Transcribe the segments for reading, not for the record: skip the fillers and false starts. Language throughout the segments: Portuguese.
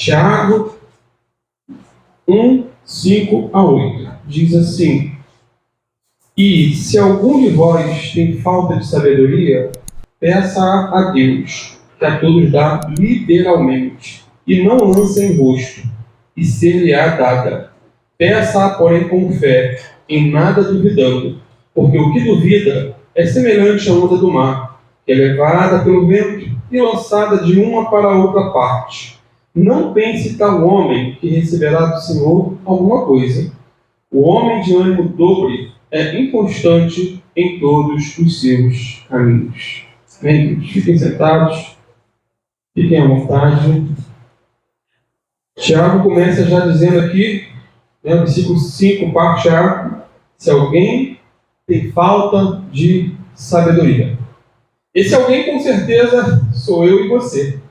Tiago 1, 5 a 8. Diz assim: E se algum de vós tem falta de sabedoria, peça a Deus, que a todos dá liberalmente, e não lança em rosto, e ser-lhe-á dada. Peça-a, porém, com fé, em nada duvidando, porque o que duvida é semelhante à onda do mar, que é levada pelo vento e lançada de uma para outra parte. Não pense tal homem que receberá do Senhor alguma coisa. O homem de ânimo dobre é inconstante em todos os seus caminhos. Amém? Fiquem sentados, fiquem à vontade. Tiago começa já dizendo aqui, no versículo 5, parte A, se alguém tem falta de sabedoria. Esse alguém, com certeza, sou eu e você.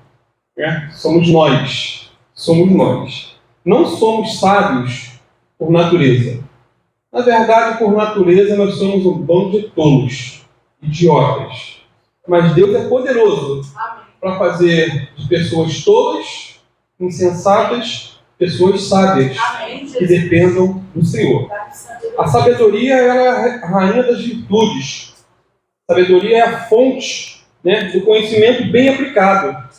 Né? Somos nós. Somos nós. Não somos sábios por natureza. Na verdade, por natureza, nós somos um bando de tolos, idiotas. Mas Deus é poderoso para fazer de pessoas tolas, insensatas, pessoas sábias, que dependam do Senhor. A sabedoria é a rainha das virtudes. A sabedoria é a fonte, do conhecimento bem aplicado.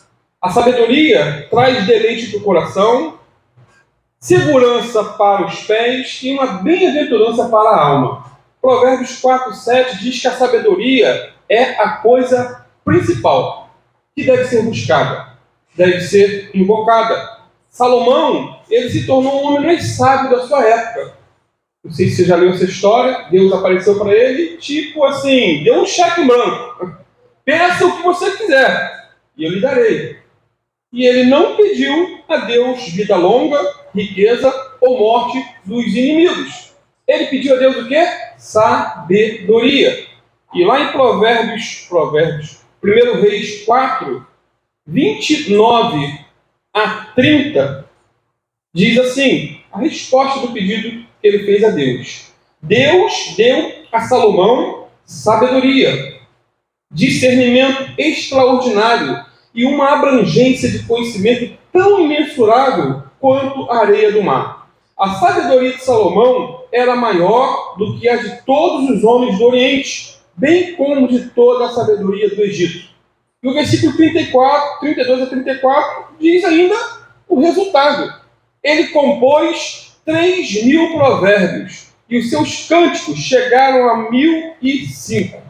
A sabedoria traz deleite para o coração, segurança para os pés e uma bem-aventurança para a alma. Provérbios 4, 7 diz que a sabedoria é a coisa principal que deve ser buscada, deve ser invocada. Salomão, ele se tornou o homem mais sábio da sua época. Não sei se você já leu essa história. Deus apareceu para ele, tipo assim, deu um cheque em branco. Peça o que você quiser e eu lhe darei. E ele não pediu a Deus vida longa, riqueza ou morte dos inimigos. Ele pediu a Deus o quê? Sabedoria. E lá em Provérbios, 1 Reis 4, 29 a 30, diz assim, a resposta do pedido que ele fez a Deus. Deus deu a Salomão sabedoria, discernimento extraordinário e uma abrangência de conhecimento tão imensurável quanto a areia do mar. A sabedoria de Salomão era maior do que a de todos os homens do Oriente, bem como de toda a sabedoria do Egito. E o versículo 32 a 34 diz ainda o resultado. Ele compôs 3.000 provérbios e os seus cânticos chegaram a 1.005.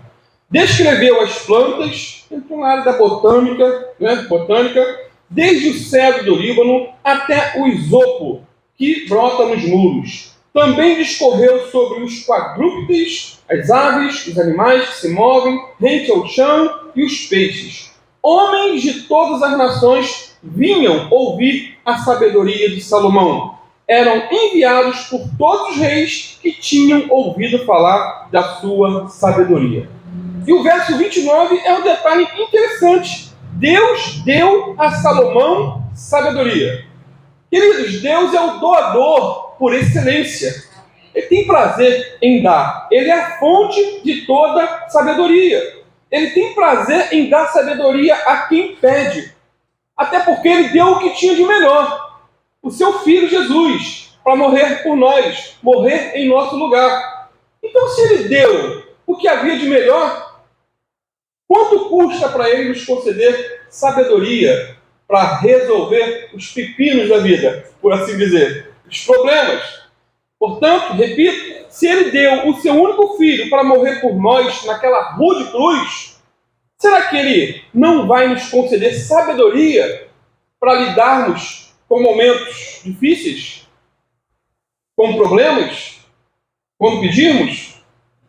Descreveu as plantas, entrou na área da botânica, desde o cedro do Líbano até o isopo que brota nos muros. Também discorreu sobre os quadrúpedes, as aves, os animais que se movem rente ao chão e os peixes. Homens de todas as nações vinham ouvir a sabedoria de Salomão. Eram enviados por todos os reis que tinham ouvido falar da sua sabedoria. E o verso 29 é um detalhe interessante. Deus deu a Salomão sabedoria. Queridos, Deus é o doador por excelência. Ele tem prazer em dar. Ele é a fonte de toda sabedoria. Ele tem prazer em dar sabedoria a quem pede. Até porque ele deu o que tinha de melhor. O seu Filho Jesus, para morrer por nós, morrer em nosso lugar. Então, se ele deu o que havia de melhor, quanto custa para ele nos conceder sabedoria para resolver os pepinos da vida, por assim dizer, os problemas? Portanto, repito, se ele deu o seu único filho para morrer por nós naquela rude cruz, será que ele não vai nos conceder sabedoria para lidarmos com momentos difíceis, com problemas, quando pedirmos?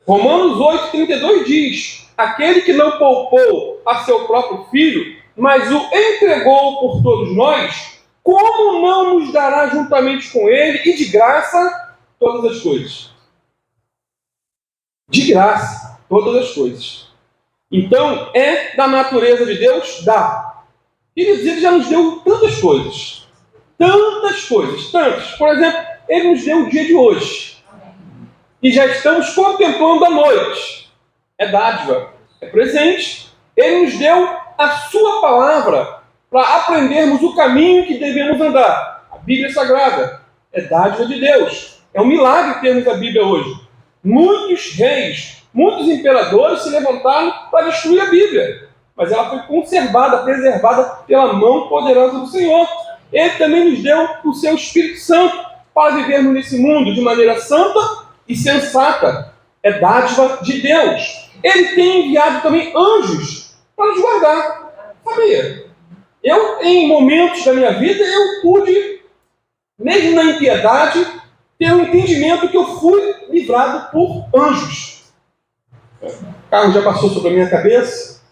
Romanos 8,32 diz: aquele que não poupou a seu próprio filho, mas o entregou por todos nós, como não nos dará juntamente com ele e de graça todas as coisas? De graça, todas as coisas. Então, é da natureza de Deus? Dá. Ele já nos deu tantas coisas. Tantas coisas, tantas. Por exemplo, ele nos deu o dia de hoje. E já estamos contemplando a noite. É dádiva, é presente. Ele nos deu a sua palavra para aprendermos o caminho que devemos andar. A Bíblia Sagrada é dádiva de Deus. É um milagre termos a Bíblia hoje. Muitos reis, muitos imperadores se levantaram para destruir a Bíblia, mas ela foi conservada, preservada pela mão poderosa do Senhor. Ele também nos deu o seu Espírito Santo para vivermos nesse mundo de maneira santa e sensata. É dádiva de Deus. Ele tem enviado também anjos para nos guardar. Sabia? Eu, em momentos da minha vida, eu pude, mesmo na impiedade, ter um entendimento que eu fui livrado por anjos. O carro já passou sobre a minha cabeça.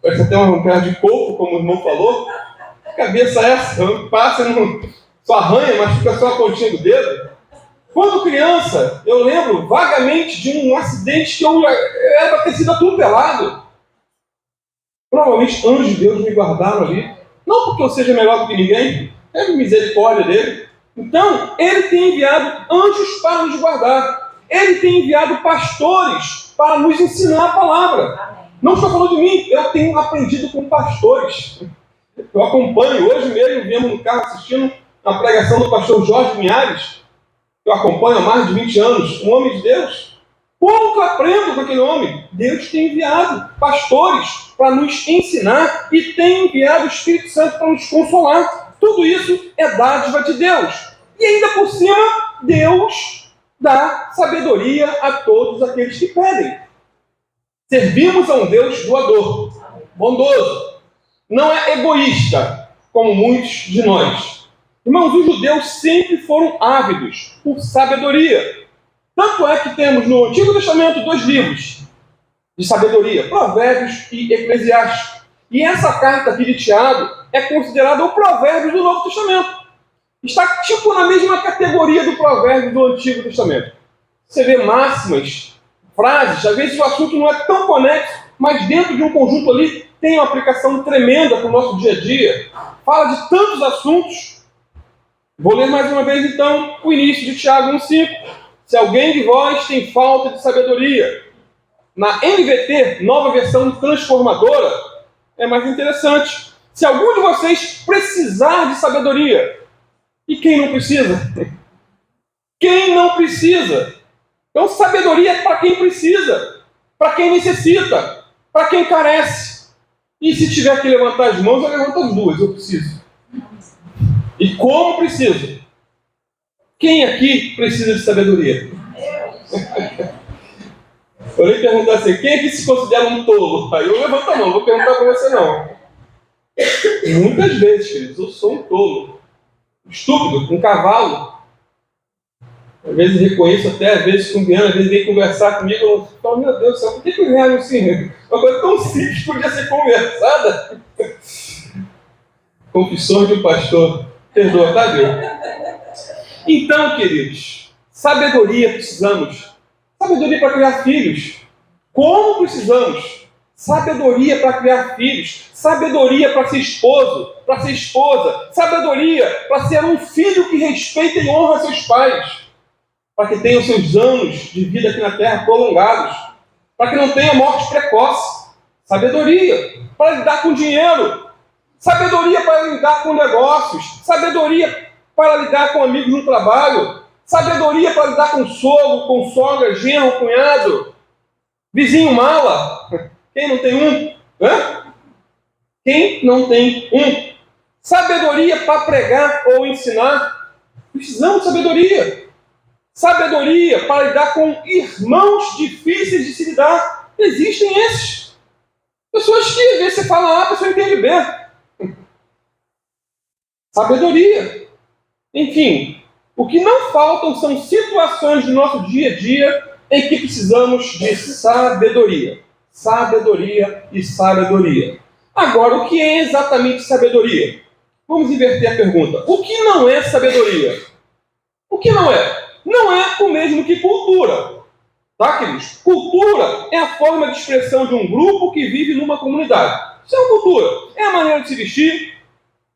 Parece até um pedaço de coco, como o irmão falou. Que cabeça é essa? Passa, não, só arranha, mas fica só a pontinha do dedo. Quando criança, eu lembro vagamente de um acidente que eu era para ter sido atropelado. Provavelmente anjos de Deus me guardaram ali. Não porque eu seja melhor do que ninguém, é misericórdia dele. Então, ele tem enviado anjos para nos guardar. Ele tem enviado pastores para nos ensinar a palavra. Não estou falando de mim, eu tenho aprendido com pastores. Eu acompanho, hoje mesmo, viemos no carro assistindo a pregação do pastor Jorge Linhares. Eu acompanho há mais de 20 anos, um homem de Deus. Como que eu aprendo com aquele homem? Deus tem enviado pastores para nos ensinar e tem enviado o Espírito Santo para nos consolar. Tudo isso é dádiva de Deus. E ainda por cima, Deus dá sabedoria a todos aqueles que pedem. Servimos a um Deus doador, bondoso. Não é egoísta, como muitos de nós. Irmãos, os judeus sempre foram ávidos por sabedoria. Tanto é que temos no Antigo Testamento 2 livros de sabedoria, Provérbios e Eclesiastes. E essa carta aqui de Tiago é considerada o Provérbios do Novo Testamento. Está tipo na mesma categoria do Provérbio do Antigo Testamento. Você vê máximas, frases, às vezes o assunto não é tão conexo, mas dentro de um conjunto ali tem uma aplicação tremenda para o nosso dia a dia. Fala de tantos assuntos. Vou ler mais uma vez então o início de Tiago 1,5. Se alguém de vós tem falta de sabedoria, na NVT, nova versão transformadora, é mais interessante. Se algum de vocês precisar de sabedoria, e quem não precisa? Quem não precisa? Então, sabedoria é para quem precisa, para quem necessita, para quem carece. E se tiver que levantar as mãos, eu levanto as duas, eu preciso. E como preciso? Quem aqui precisa de sabedoria? Eu ia perguntar assim, quem aqui se considera um tolo? Aí eu levanto a mão, não vou perguntar para você não. Muitas vezes, queridos, eu sou um tolo. Estúpido, um cavalo. Às vezes reconheço até, às vezes com Viana, às vezes vem conversar comigo, eu falo, meu Deus do céu, por que eu reajo assim? Uma coisa tão simples podia ser conversada. Confissões de um pastor. Perdoa, tá, Deus? Então, queridos, sabedoria precisamos. Sabedoria para criar filhos. Como precisamos? Sabedoria para criar filhos. Sabedoria para ser esposo, para ser esposa. Sabedoria para ser um filho que respeita e honra seus pais. Para que tenham seus anos de vida aqui na terra prolongados. Para que não tenha morte precoce. Sabedoria para lidar com dinheiro. Sabedoria para lidar com negócios. Sabedoria para lidar com amigos no trabalho. Sabedoria para lidar com sogro, com sogra, genro, cunhado. Vizinho mala. Quem não tem um? Hã? Quem não tem um? Sabedoria para pregar ou ensinar. Precisamos de sabedoria. Sabedoria para lidar com irmãos difíceis de se lidar. Existem esses. Pessoas que, às vezes, você fala A, a pessoa entende B. Sabedoria. Enfim, o que não faltam são situações do nosso dia a dia em que precisamos de sabedoria. Sabedoria e sabedoria. Agora, o que é exatamente sabedoria? Vamos inverter a pergunta. O que não é sabedoria? O que não é? Não é o mesmo que cultura. Tá, queridos? Cultura é a forma de expressão de um grupo que vive numa comunidade. Isso é uma cultura. É a maneira de se vestir,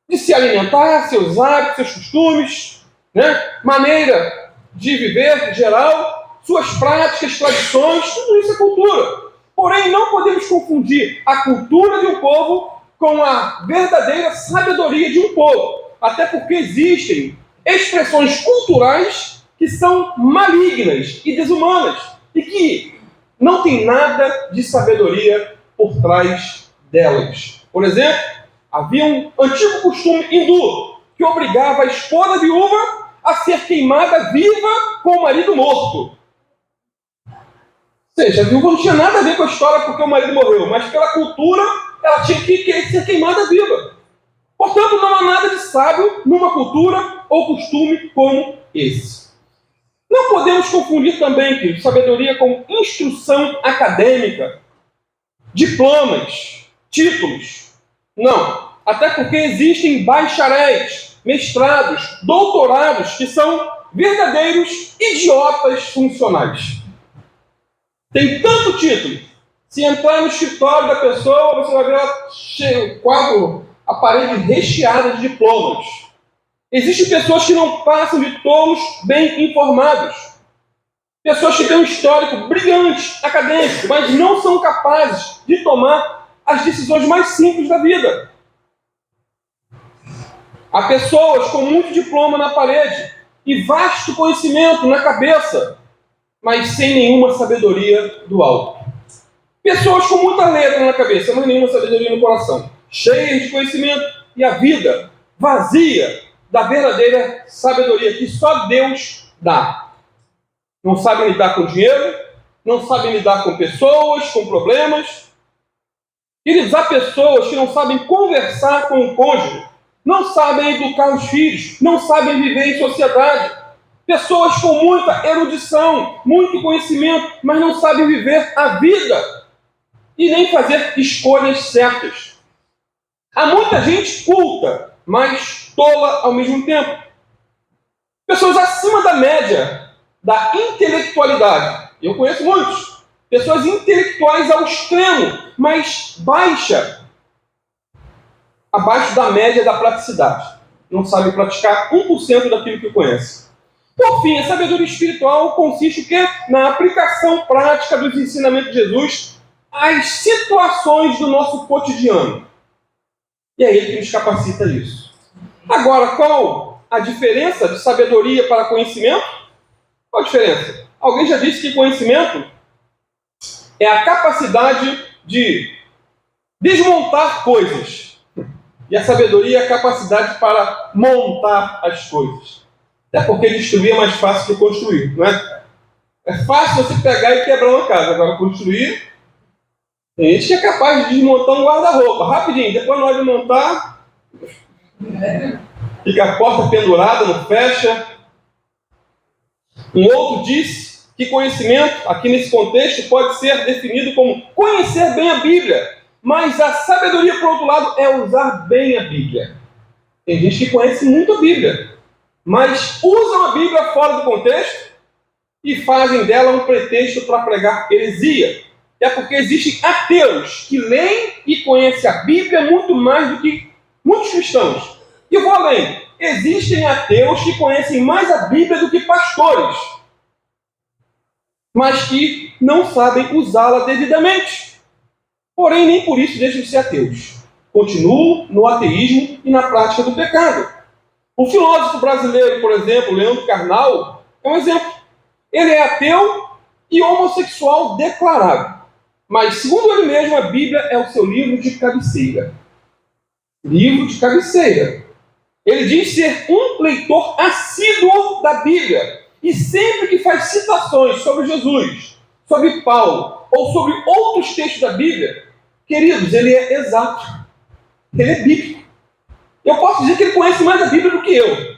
de se alimentar, seus hábitos, seus costumes, né? Maneira de viver em geral, suas práticas, tradições, tudo isso é cultura. Porém, não podemos confundir a cultura de um povo com a verdadeira sabedoria de um povo. Até porque existem expressões culturais que são malignas e desumanas e que não tem nada de sabedoria por trás delas. Por exemplo, havia um antigo costume hindu que obrigava a esposa viúva a ser queimada viva com o marido morto. Ou seja, a viúva não tinha nada a ver com a história porque o marido morreu, mas pela cultura ela tinha que ser queimada viva. Portanto, não há nada de sábio numa cultura ou costume como esse. Não podemos confundir também, querido, sabedoria com instrução acadêmica, diplomas, títulos. Não. Até porque existem bacharéis, mestrados, doutorados que são verdadeiros idiotas funcionais. Tem tanto título. Se entrar no escritório da pessoa, você vai ver o quadro, a parede recheada de diplomas. Existem pessoas que não passam de tolos bem informados. Pessoas que têm um histórico brilhante, acadêmico, mas não são capazes de tomar as decisões mais simples da vida. Há pessoas com muito diploma na parede e vasto conhecimento na cabeça, mas sem nenhuma sabedoria do alto. Pessoas com muita letra na cabeça, mas nenhuma sabedoria no coração. Cheias de conhecimento e a vida vazia da verdadeira sabedoria que só Deus dá. Não sabem lidar com dinheiro, não sabem lidar com pessoas, com problemas. Queridos, há pessoas que não sabem conversar com o cônjuge, não sabem educar os filhos, não sabem viver em sociedade. Pessoas com muita erudição, muito conhecimento, mas não sabem viver a vida e nem fazer escolhas certas. Há muita gente culta, mas tola ao mesmo tempo. Pessoas acima da média da intelectualidade. Eu conheço muitos. Pessoas intelectuais ao extremo, mas abaixo da média da praticidade. Não sabem praticar 1% daquilo que conhecem. Por fim, a sabedoria espiritual consiste o quê? Na aplicação prática dos ensinamentos de Jesus às situações do nosso cotidiano. E é Ele que nos capacita isso. Agora, qual a diferença de sabedoria para conhecimento? Qual a diferença? Alguém já disse que conhecimento é a capacidade de desmontar coisas. E a sabedoria é a capacidade para montar as coisas. Até porque destruir é mais fácil que construir, não é? É fácil você pegar e quebrar uma casa. Agora, construir, tem gente que é capaz de desmontar um guarda-roupa. Rapidinho, depois na hora de montar, fica a porta pendurada, não fecha. Um outro disse que conhecimento, aqui nesse contexto, pode ser definido como conhecer bem a Bíblia. Mas a sabedoria, por outro lado, é usar bem a Bíblia. Tem gente que conhece muito a Bíblia, mas usam a Bíblia fora do contexto e fazem dela um pretexto para pregar heresia. É porque existem ateus que leem e conhecem a Bíblia muito mais do que muitos cristãos. E eu vou além. Existem ateus que conhecem mais a Bíblia do que pastores, mas que não sabem usá-la devidamente. Porém, nem por isso deixam de ser ateus. Continuam no ateísmo e na prática do pecado. O filósofo brasileiro, por exemplo, Leandro Carnal, é um exemplo. Ele é ateu e homossexual declarado. Mas, segundo ele mesmo, a Bíblia é o seu livro de cabeceira. Livro de cabeceira. Ele diz ser um leitor assíduo da Bíblia. E sempre que faz citações sobre Jesus, sobre Paulo, ou sobre outros textos da Bíblia, queridos, ele é exato. Ele é bíblico. Eu posso dizer que ele conhece mais a Bíblia do que eu.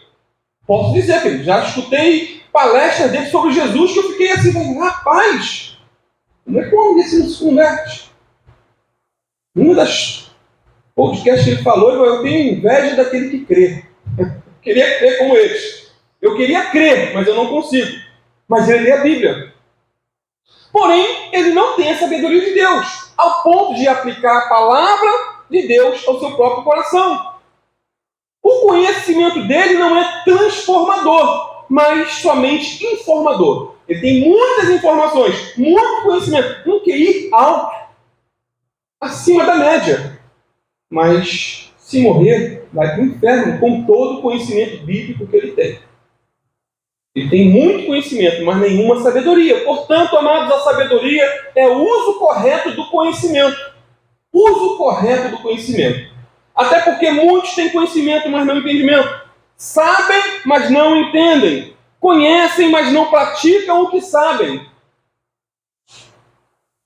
Posso dizer, querido, já escutei palestras dele sobre Jesus que eu fiquei assim, rapaz, como é que o homem desse não se converte? Uma das podcasts que ele falou, eu tenho inveja daquele que crê. Eu queria crer como eles. Eu queria crer, mas eu não consigo. Mas ele lê a Bíblia. Porém, ele não tem a sabedoria de Deus, ao ponto de aplicar a palavra de Deus ao seu próprio coração. O conhecimento dele não é transformador, mas somente informador. Ele tem muitas informações, muito conhecimento, um QI alto, acima da média. mas se morrer, vai para o inferno com todo o conhecimento bíblico que ele tem. Ele tem muito conhecimento, mas nenhuma sabedoria. Portanto, amados, a sabedoria é o uso correto do conhecimento. Uso correto do conhecimento. Até porque muitos têm conhecimento, mas não entendimento. Sabem, mas não entendem. Conhecem, mas não praticam o que sabem.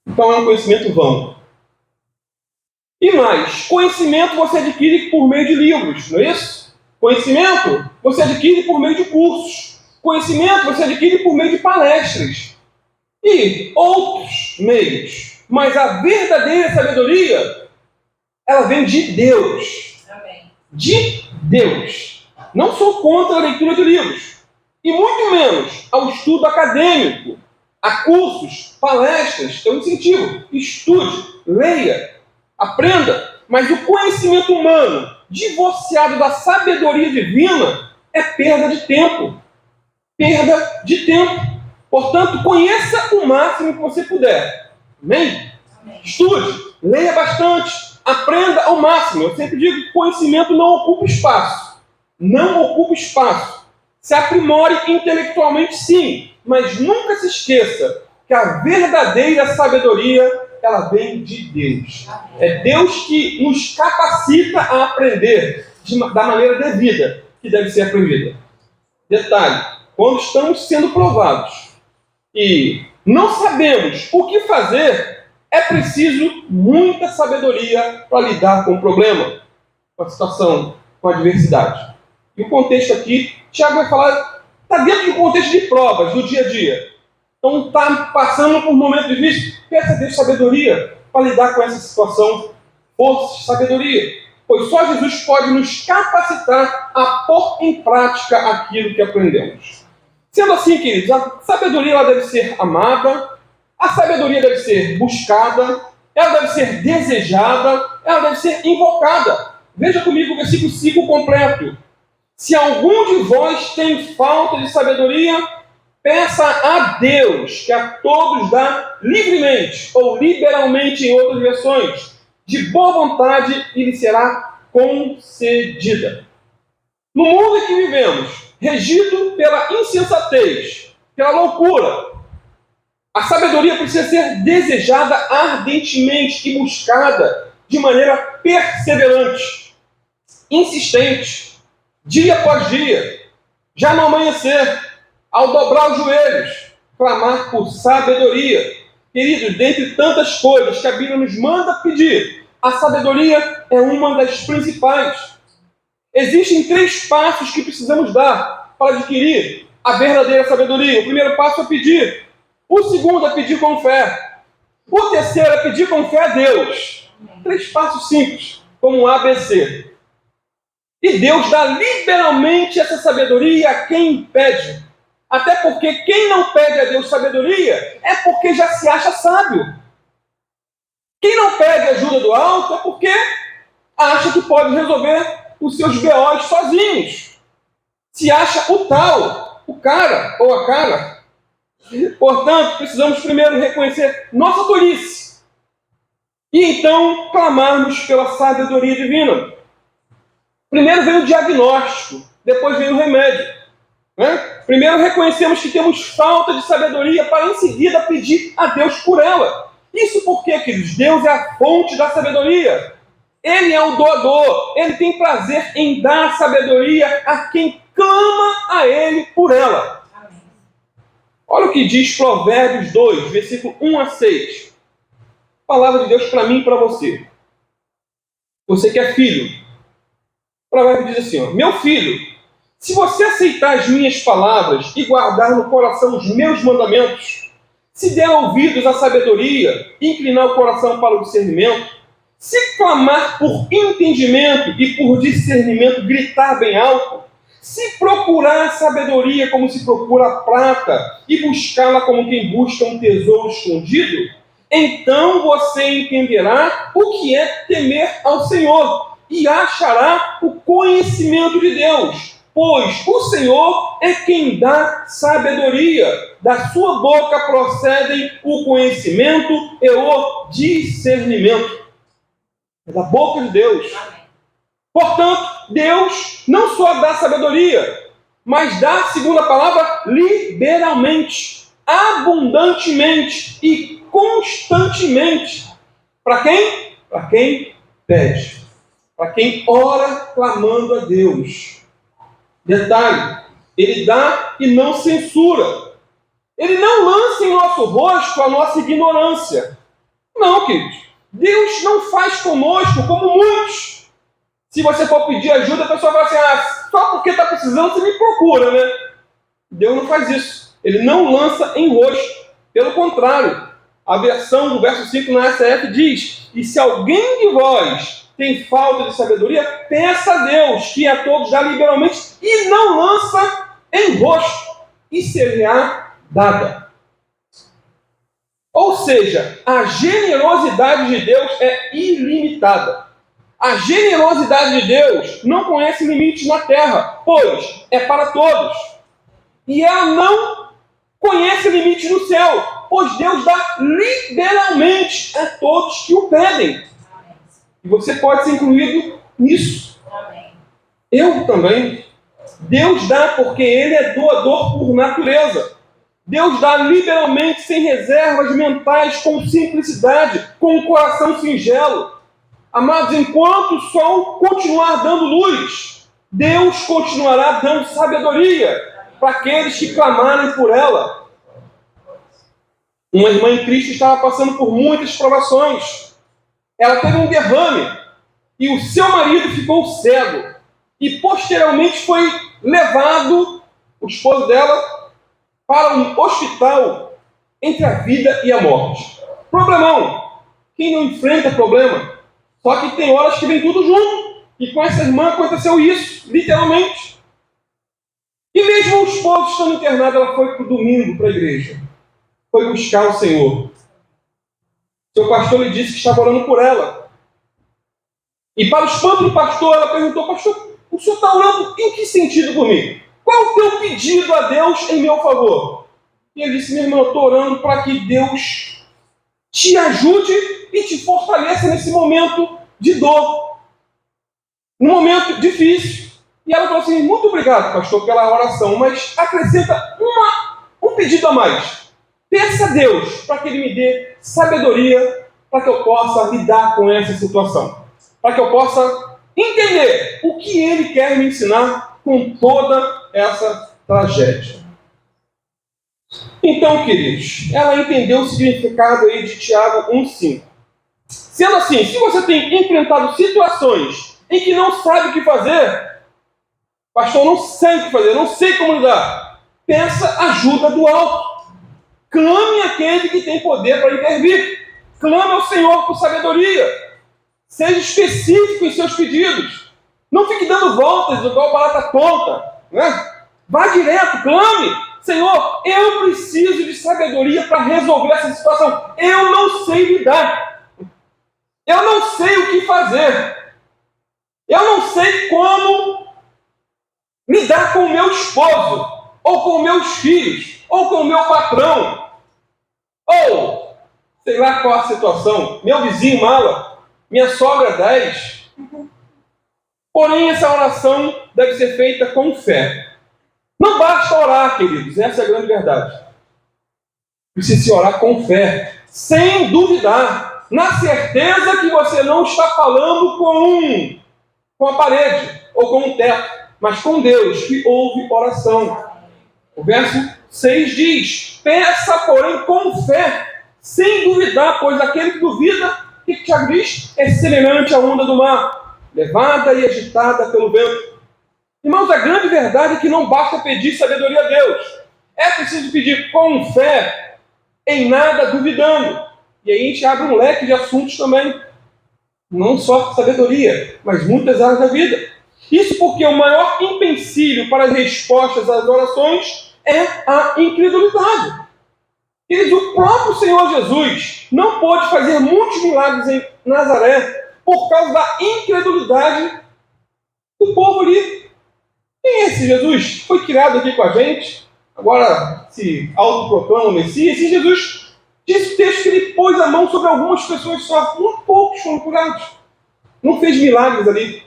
Então é um conhecimento vão. E mais, conhecimento você adquire por meio de livros, não é isso? Conhecimento você adquire por meio de cursos. Conhecimento você adquire por meio de palestras. E outros meios. Mas a verdadeira sabedoria, ela vem de Deus. Amém. De Deus. Não sou contra a leitura de livros. E muito menos ao estudo acadêmico, a cursos, palestras. Eu incentivo. Estude, leia, aprenda. Mas o conhecimento humano, divorciado da sabedoria divina, é perda de tempo. Perda de tempo. Portanto, conheça o máximo que você puder. Amém? Amém. Estude, leia bastante, aprenda ao máximo. Eu sempre digo que conhecimento não ocupa espaço. Não ocupa espaço. Se aprimore intelectualmente, sim, mas nunca se esqueça que a verdadeira sabedoria, ela vem de Deus. É Deus que nos capacita a aprender da maneira devida que deve ser aprendida. Detalhe, quando estamos sendo provados e não sabemos o que fazer, é preciso muita sabedoria para lidar com o problema, com a situação, com a adversidade. E o contexto aqui, Tiago vai falar, está dentro do contexto de provas, do dia a dia. Então está passando por um momento difícil, peça a Deus sabedoria para lidar com essa situação. Força, sabedoria. Pois só Jesus pode nos capacitar a pôr em prática aquilo que aprendemos. Sendo assim, queridos, a sabedoria ela deve ser amada, a sabedoria deve ser buscada, ela deve ser desejada, ela deve ser invocada. Veja comigo o versículo 5 completo. Se algum de vós tem falta de sabedoria, peça a Deus, que a todos dá livremente, ou liberalmente em outras versões, de boa vontade, e lhe será concedida. No mundo em que vivemos, regido pela insensatez, pela loucura, a sabedoria precisa ser desejada ardentemente e buscada de maneira perseverante, insistente, dia após dia, já no amanhecer, ao dobrar os joelhos, clamar por sabedoria. Queridos, dentre tantas coisas que a Bíblia nos manda pedir, a sabedoria é uma das principais. Existem 3 passos que precisamos dar para adquirir a verdadeira sabedoria. O primeiro passo é pedir. O segundo é pedir com fé. O terceiro é pedir com fé a Deus. 3 passos simples, como um ABC. E Deus dá liberalmente essa sabedoria a quem pede. Até porque quem não pede a Deus sabedoria é porque já se acha sábio. Quem não pede ajuda do alto é porque acha que pode resolver os seus B.O.s sozinhos. Se acha o tal, o cara ou a cara. Portanto, precisamos primeiro reconhecer nossa tolice. E então clamarmos pela sabedoria divina. Primeiro vem o diagnóstico, depois vem o remédio. Né? Primeiro reconhecemos que temos falta de sabedoria para em seguida pedir a Deus por ela. Isso porque, queridos, Deus é a fonte da sabedoria. Ele é o doador. Ele tem prazer em dar sabedoria a quem clama a Ele por ela. Amém. Olha o que diz Provérbios 2, versículo 1 a 6. Palavra de Deus para mim e para você. Você que é filho. O provérbio diz assim, ó, meu filho, se você aceitar as minhas palavras e guardar no coração os meus mandamentos, se der ouvidos à sabedoria e inclinar o coração para o discernimento, se clamar por entendimento e por discernimento gritar bem alto, se procurar a sabedoria como se procura a prata e buscá-la como quem busca um tesouro escondido, então você entenderá o que é temer ao Senhor e achará o conhecimento de Deus, pois o Senhor é quem dá sabedoria. Da sua boca procedem o conhecimento e o discernimento. É da boca de Deus. Portanto, Deus não só dá sabedoria, mas dá, segundo a palavra, liberalmente, abundantemente e constantemente. Para quem? Para quem pede. Para quem ora clamando a Deus. Detalhe, Ele dá e não censura. Ele não lança em nosso rosto a nossa ignorância. Não, queridos. Deus não faz conosco como muitos. Se você for pedir ajuda, a pessoa vai assim, só porque está precisando, você me procura, né? Deus não faz isso. Ele não lança em rosto. Pelo contrário, a versão do verso 5 na SF diz, e se alguém de vós tem falta de sabedoria, peça a Deus, que a todos dá liberalmente, e não lança em rosto, e ser-lhe-á dada. Ou seja, a generosidade de Deus é ilimitada. A generosidade de Deus não conhece limites na terra, pois é para todos. E ela não conhece limites no céu, pois Deus dá liberalmente a todos que o pedem. E você pode ser incluído nisso. Eu também. Deus dá porque Ele é doador por natureza. Deus dá liberalmente, sem reservas mentais, com simplicidade, com um coração singelo. Amados, enquanto o sol continuar dando luz, Deus continuará dando sabedoria para aqueles que clamarem por ela. Uma irmã em Cristo estava passando por muitas provações. Ela teve um derrame e o seu marido ficou cego. E posteriormente foi levado, o esposo dela, para um hospital entre a vida e a morte. Problemão. Quem não enfrenta problema? Só que tem horas que vem tudo junto. E com essa irmã aconteceu isso, literalmente. E mesmo o esposo estando internado, ela foi para o domingo para a igreja. Foi buscar o Senhor. Seu pastor lhe disse que estava orando por ela. E para o espanto do pastor, ela perguntou, pastor, o senhor está orando em que sentido por mim? Qual é o teu pedido a Deus em meu favor? E ele disse, minha irmã, eu estou orando para que Deus te ajude e te fortaleça nesse momento de dor. Num momento difícil. E ela falou assim, muito obrigado, pastor, pela oração, mas acrescenta um pedido a mais. Peça a Deus para que Ele me dê sabedoria para que eu possa lidar com essa situação. Para que eu possa entender o que Ele quer me ensinar com toda essa tragédia. Então, queridos, ela entendeu o significado aí de Tiago 1,5. Sendo assim, se você tem enfrentado situações em que não sabe o que fazer, pastor, não sei o que fazer, não sei como lidar, peça ajuda do alto. Clame aquele que tem poder para intervir. Clame ao Senhor por sabedoria. Seja específico em seus pedidos. Não fique dando voltas igual barata tonta. Né? Vá direto, clame. Senhor, eu preciso de sabedoria para resolver essa situação. Eu não sei lidar. Eu não sei o que fazer. Eu não sei como lidar com o meu esposo, ou com meus filhos, ou com o meu patrão. Ou, sei lá qual a situação, meu vizinho mala, minha sogra 10. Porém, essa oração deve ser feita com fé. Não basta orar, queridos, essa é a grande verdade. Precisa orar com fé, sem duvidar, na certeza que você não está falando com a parede, ou com um teto, mas com Deus, que ouve oração. O verso 6 diz, peça, porém, com fé, sem duvidar, pois aquele que duvida, o que Tiago diz? É semelhante à onda do mar, levada e agitada pelo vento. Irmãos, a grande verdade é que não basta pedir sabedoria a Deus. É preciso pedir com fé, em nada duvidando. E aí a gente abre um leque de assuntos também. Não só sabedoria, mas muitas áreas da vida. Isso porque o maior empecilho para as respostas às orações é a incredulidade. Queridos, o próprio Senhor Jesus não pôde fazer muitos milagres em Nazaré por causa da incredulidade do povo ali. Quem é esse Jesus? Foi criado aqui com a gente, agora se autoproclama o Messias. Esse Jesus, diz o texto que ele pôs a mão sobre algumas pessoas só, muito poucos foram curados. não fez milagres ali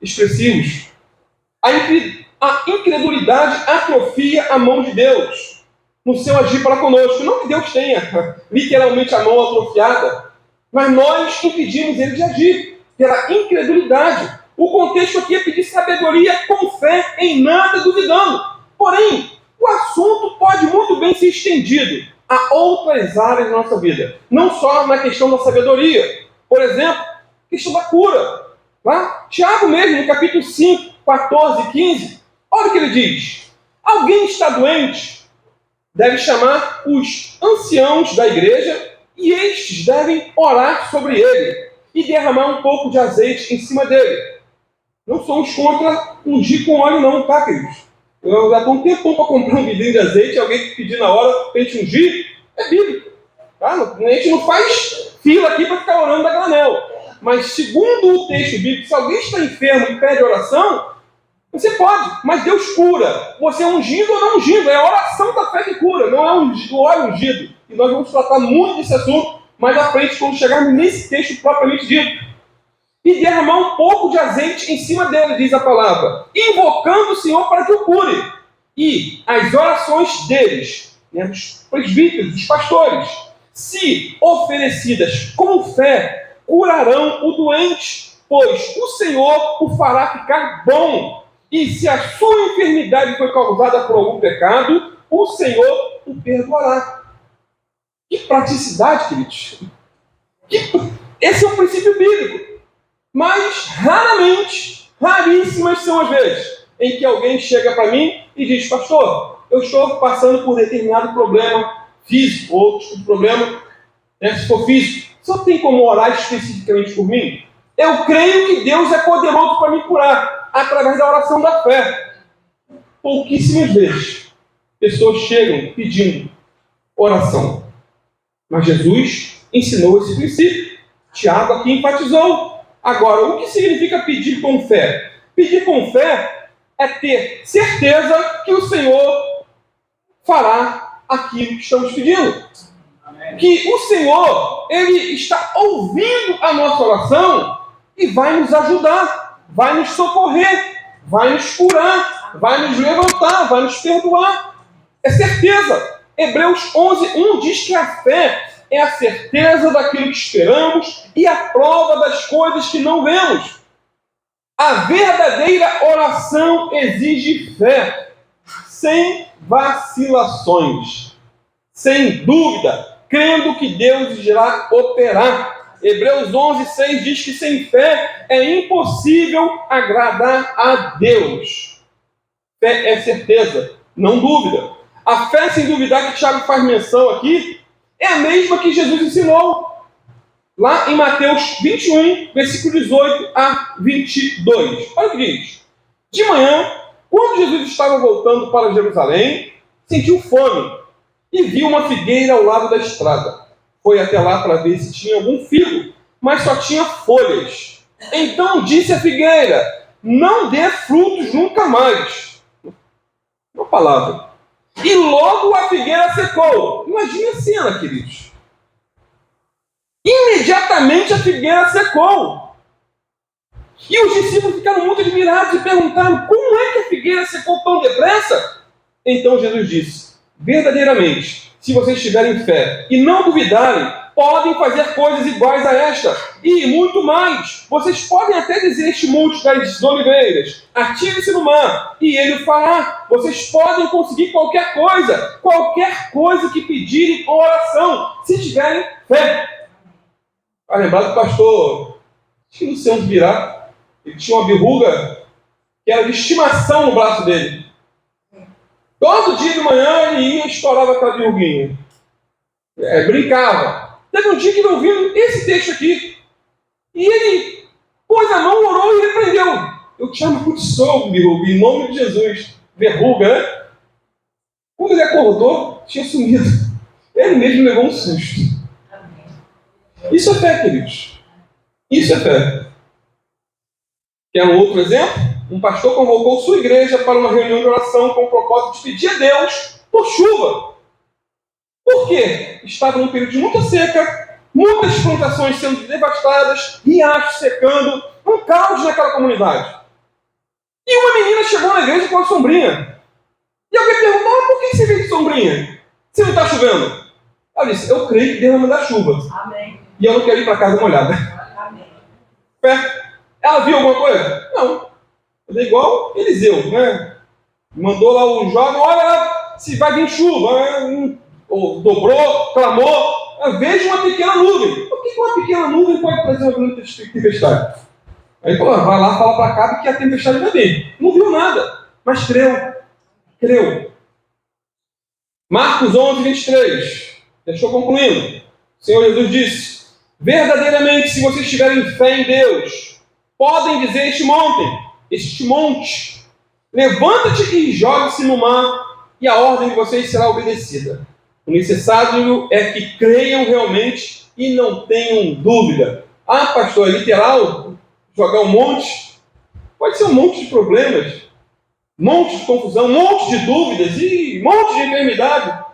expressivos. A incredulidade atrofia a mão de Deus no seu agir para conosco. Não que Deus tenha literalmente a mão atrofiada, mas nós impedimos ele de agir pela incredulidade. O contexto aqui é pedir sabedoria com fé, em nada duvidando. Porém, o assunto pode muito bem ser estendido a outras áreas da nossa vida. Não só na questão da sabedoria. Por exemplo, a questão da cura. Lá, Tiago mesmo, no capítulo 5, 14 e 15, olha o que ele diz. Alguém está doente, deve chamar os anciãos da igreja e estes devem orar sobre ele e derramar um pouco de azeite em cima dele. Não somos contra ungir com óleo não, tá, queridos? Eu já estou um tempão para comprar um vidrinho de azeite e alguém pedir na hora para a gente ungir, é bíblico. Tá? A gente não faz fila aqui para ficar orando da granel. Mas segundo o texto bíblico, se alguém está enfermo e pede oração, você pode, mas Deus cura. Você é ungido ou não ungido. É a oração da fé que cura, não é o óleo ungido. E nós vamos tratar muito desse assunto mais à frente, quando chegarmos nesse texto propriamente dito. E derramar um pouco de azeite em cima dele, diz a palavra, invocando o Senhor para que o cure. E as orações deles, né, dos presbíteros, dos pastores, se oferecidas com fé, curarão o doente, pois o Senhor o fará ficar bom. E se a sua enfermidade foi causada por algum pecado, o Senhor o perdoará. Que praticidade, queridos. Esse é um princípio bíblico. Mas raramente, raríssimas são as vezes em que alguém chega para mim e diz: pastor, eu estou passando por determinado problema físico, ou tipo de problema, né, se for físico, só tem como orar especificamente por mim? Eu creio que Deus é poderoso para me curar através da oração da fé. Pouquíssimas vezes pessoas chegam pedindo oração, mas Jesus ensinou esse princípio. Tiago aqui enfatizou. Agora, o que significa pedir com fé? Pedir com fé é ter certeza que o Senhor fará aquilo que estamos pedindo. Que o Senhor, Ele está ouvindo a nossa oração e vai nos ajudar, vai nos socorrer, vai nos curar, vai nos levantar, vai nos perdoar. É certeza. Hebreus 11:1 diz que a fé é a certeza daquilo que esperamos e a prova das coisas que não vemos. A verdadeira oração exige fé, sem vacilações, sem dúvida, crendo que Deus irá operar. Hebreus 11:6 diz que sem fé é impossível agradar a Deus. Fé é certeza, não dúvida. A fé, sem duvidar, que Tiago faz menção aqui, é a mesma que Jesus ensinou lá em Mateus 21, versículo 18 a 22. Olha o que diz. De manhã, quando Jesus estava voltando para Jerusalém, sentiu fome e viu uma figueira ao lado da estrada. Foi até lá para ver se tinha algum figo, mas só tinha folhas. Então disse a figueira: não dê frutos nunca mais. Uma palavra. E logo a figueira secou. Imagine a cena, queridos. Imediatamente a figueira secou. E os discípulos ficaram muito admirados e perguntaram: como é que a figueira secou tão depressa? Então Jesus disse: verdadeiramente, se vocês tiverem fé e não duvidarem, podem fazer coisas iguais a esta, e muito mais. Vocês podem até dizer este monte das oliveiras: atire-se no mar, e ele o fará. Vocês podem conseguir qualquer coisa que pedirem com oração, se tiverem fé. Vai lembrar do pastor Luciano Virá, ele tinha uma verruga que era de estimação no braço dele. Todo dia de manhã ele ia e estourava aquela verruguinha. Brincava. Teve um dia que ele ouviu esse texto aqui. E ele pôs a mão, orou e repreendeu. Eu te chamo de soco, verruga, em nome de Jesus. Verruga, né? Quando ele acordou, tinha sumido. Ele mesmo levou um susto. Isso é fé, queridos. Isso é fé. Quer um outro exemplo? Um pastor convocou sua igreja para uma reunião de oração com o propósito de pedir a Deus por chuva. Por quê? Estava num período de muita seca, muitas plantações sendo devastadas, riachos secando, um caos naquela comunidade. E uma menina chegou na igreja com uma sombrinha. E alguém perguntou, mas por que você veio de sombrinha? Se não está chovendo? Ela disse, eu creio que Deus vai mandar chuva. Amém. E eu não quero ir para casa molhada. Amém. Ela viu alguma coisa? Não. É igual Eliseu, né? Mandou lá o jovem, olha se vai vir chuva. Ou dobrou, clamou. Veja uma pequena nuvem. Por que uma pequena nuvem pode trazer uma grande tempestade? Aí ele falou, vai lá, fala para Acabe que a tempestade vai vir. Não viu nada, mas creu. Creu. Marcos 11, 23. Deixou concluindo. O Senhor Jesus disse, verdadeiramente, se vocês tiverem fé em Deus, podem dizer este monte, levanta-te e jogue-se no mar, e a ordem de vocês será obedecida. O necessário é que creiam realmente e não tenham dúvida. Ah, pastor, é literal? Jogar um monte? Pode ser um monte de problemas, um monte de confusão, um monte de dúvidas e um monte de enfermidade.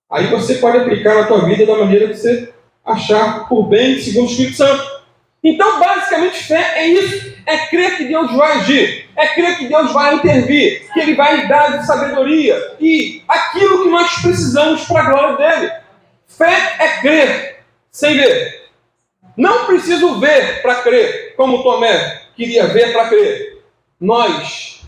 Aí você pode aplicar na tua vida da maneira que você achar por bem, segundo o Espírito Santo. Então, basicamente, fé é isso. É crer que Deus vai agir. É crer que Deus vai intervir. Que Ele vai dar de sabedoria. E aquilo que nós precisamos para a glória dEle. Fé é crer sem ver. Não preciso ver para crer, como Tomé queria ver para crer. Nós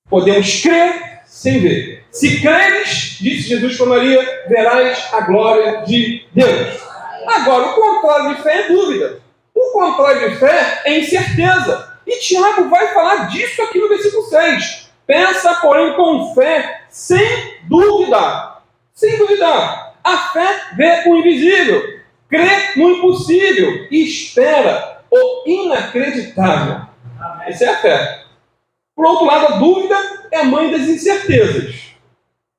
podemos crer sem ver. Se creres, disse Jesus para Maria, verás a glória de Deus. Agora, o contrário de fé é dúvida. O contrário de fé é incerteza. E Tiago vai falar disso aqui no versículo 6. Pensa, porém, com fé, sem dúvida. Sem duvidar. A fé vê o invisível, crê no impossível e espera o inacreditável. Essa é a fé. Por outro lado, a dúvida é a mãe das incertezas.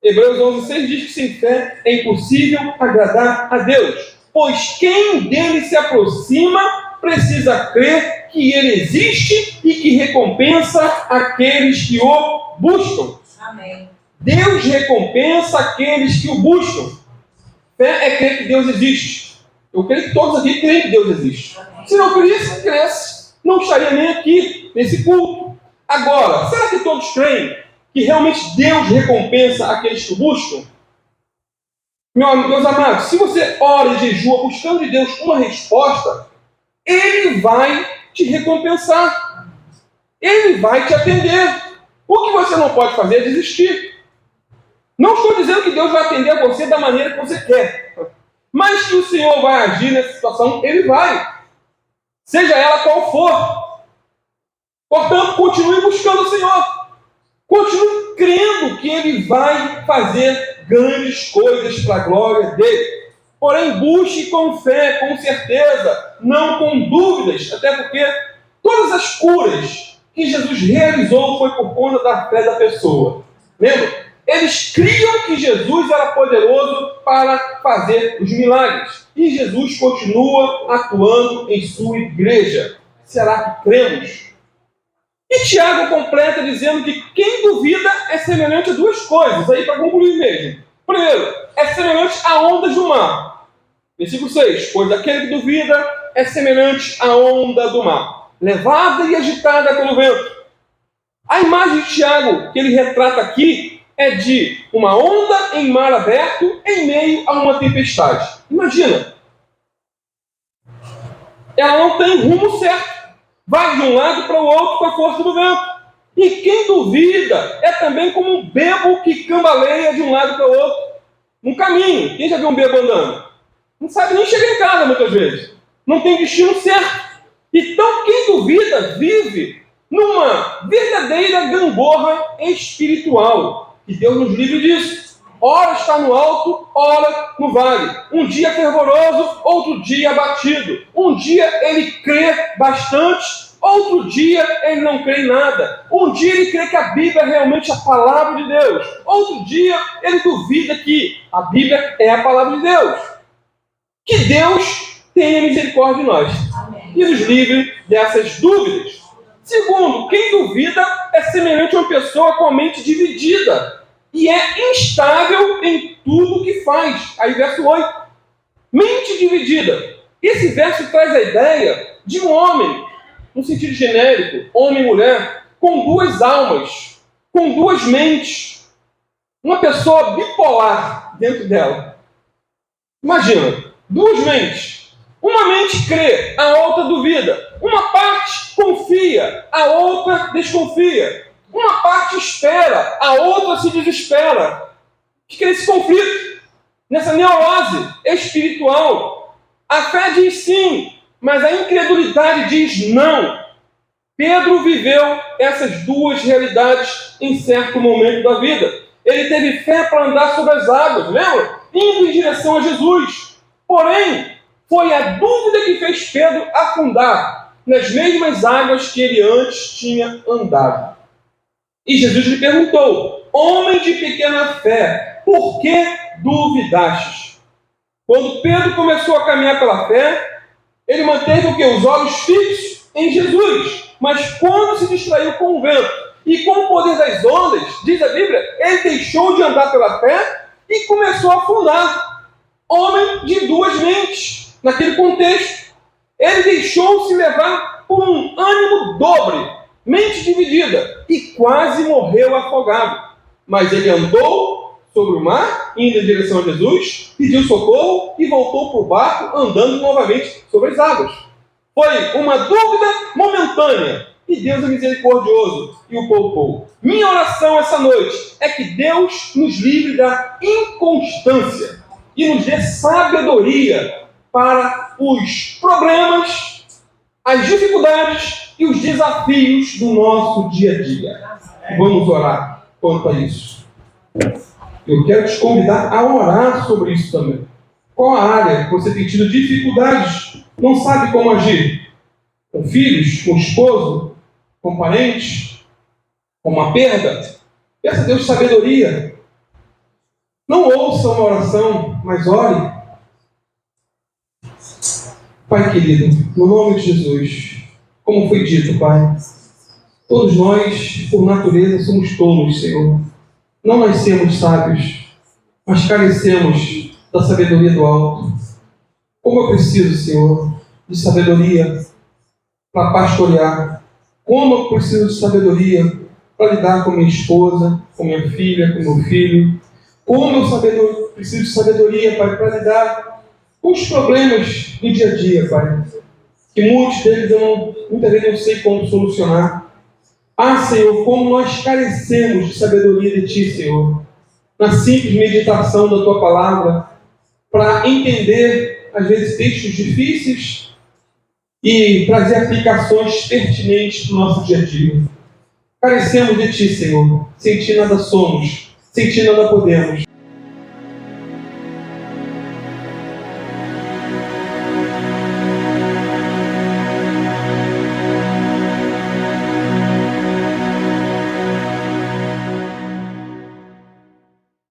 Hebreus 11:6 diz que sem fé é impossível agradar a Deus, pois quem dele se aproxima precisa crer que ele existe e que recompensa aqueles que o buscam. Amém. Deus recompensa aqueles que o buscam. Fé é crer que Deus existe. Eu creio que todos aqui creem que Deus existe. Se não cresce, não estaria nem aqui nesse culto. Agora, será que todos creem que realmente Deus recompensa aqueles que o buscam? Meus amados, se você ora e jejua buscando de Deus uma resposta, Ele vai te recompensar. Ele vai te atender. O que você não pode fazer é desistir. Não estou dizendo que Deus vai atender a você da maneira que você quer. Mas que o Senhor vai agir nessa situação, Ele vai. Seja ela qual for. Portanto, continue buscando o Senhor. Continue crendo que Ele vai fazer grandes coisas para a glória dEle. Porém, busque com fé, com certeza, não com dúvidas, até porque todas as curas que Jesus realizou foi por conta da fé da pessoa. Lembra? Eles criam que Jesus era poderoso para fazer os milagres. E Jesus continua atuando em sua igreja. Será que cremos? E Tiago completa dizendo que quem duvida é semelhante a duas coisas. Aí para concluir mesmo. Primeiro, é semelhante a ondas do mar. Versículo 6. Pois aquele que duvida é semelhante à onda do mar, levada e agitada pelo vento. A imagem de Tiago que ele retrata aqui é de uma onda em mar aberto em meio a uma tempestade. Imagina. Ela não tem rumo certo. Vai de um lado para o outro com a força do vento. E quem duvida é também como um bêbado que cambaleia de um lado para o outro. Um caminho. Quem já viu um bêbado andando? Não sabe nem chegar em casa muitas vezes. Não tem destino certo. Então quem duvida vive numa verdadeira gangorra espiritual. Que Deus nos livre disso. Ora está no alto, ora no vale. Um dia fervoroso, outro dia abatido. Um dia ele crê bastante, outro dia ele não crê em nada. Um dia ele crê que a Bíblia é realmente a palavra de Deus. Outro dia ele duvida que a Bíblia é a palavra de Deus. Que Deus tenha misericórdia de nós. Amém. E nos livre dessas dúvidas. Segundo, quem duvida é semelhante a uma pessoa com a mente dividida. E é instável em tudo que faz. Aí verso 8. Mente dividida. Esse verso traz a ideia de um homem no sentido genérico, homem e mulher, com duas almas, com duas mentes. Uma pessoa bipolar dentro dela. Imagina, duas mentes. Uma mente crê, a outra duvida. Uma parte confia, a outra desconfia. Uma parte espera, a outra se desespera. Fica nesse conflito, nessa neurose espiritual. A fé diz sim, mas a incredulidade diz não. Pedro viveu essas duas realidades em certo momento da vida. Ele teve fé para andar sobre as águas, lembra? Indo em direção a Jesus. Porém, foi a dúvida que fez Pedro afundar nas mesmas águas que ele antes tinha andado. E Jesus lhe perguntou: homem de pequena fé, por que duvidastes? Quando Pedro começou a caminhar pela fé, ele manteve o quê? Os olhos fixos em Jesus. Mas quando se distraiu com o vento e com o poder das ondas, diz a Bíblia, ele deixou de andar pela fé e começou a afundar. Homem de duas mentes, naquele contexto. Ele deixou-se levar por um ânimo dobre, mente dividida, e quase morreu afogado. Mas ele andou sobre o mar, indo em direção a Jesus, pediu socorro e voltou para o barco, andando novamente sobre as águas. Foi uma dúvida momentânea, e Deus é misericordioso e o poupou. Minha oração essa noite é que Deus nos livre da inconstância e nos dê sabedoria para os problemas, as dificuldades e os desafios do nosso dia a dia. Vamos orar quanto a isso. Eu quero te convidar a orar sobre isso também. Qual a área que você tem tido dificuldades, não sabe como agir? Com filhos, com esposo, com parentes, com uma perda? Peça a Deus sabedoria. Não ouça uma oração, mas ore. Pai querido, no nome de Jesus, como foi dito, Pai, todos nós, por natureza, somos tolos, Senhor. Não nascemos sábios, mas carecemos da sabedoria do alto. Como eu preciso, Senhor, de sabedoria para pastorear. Como eu preciso de sabedoria para lidar com minha esposa, com minha filha, com meu filho. Como eu preciso de sabedoria, Pai, para lidar com os problemas do dia a dia, Pai. Que muitos deles muitas vezes eu não sei como solucionar. Ah, Senhor, como nós carecemos de sabedoria de Ti, Senhor. Na simples meditação da Tua palavra, para entender, às vezes, textos difíceis e trazer aplicações pertinentes para o nosso dia a dia. Carecemos de Ti, Senhor. Sem Ti nada somos, sem Ti nada podemos.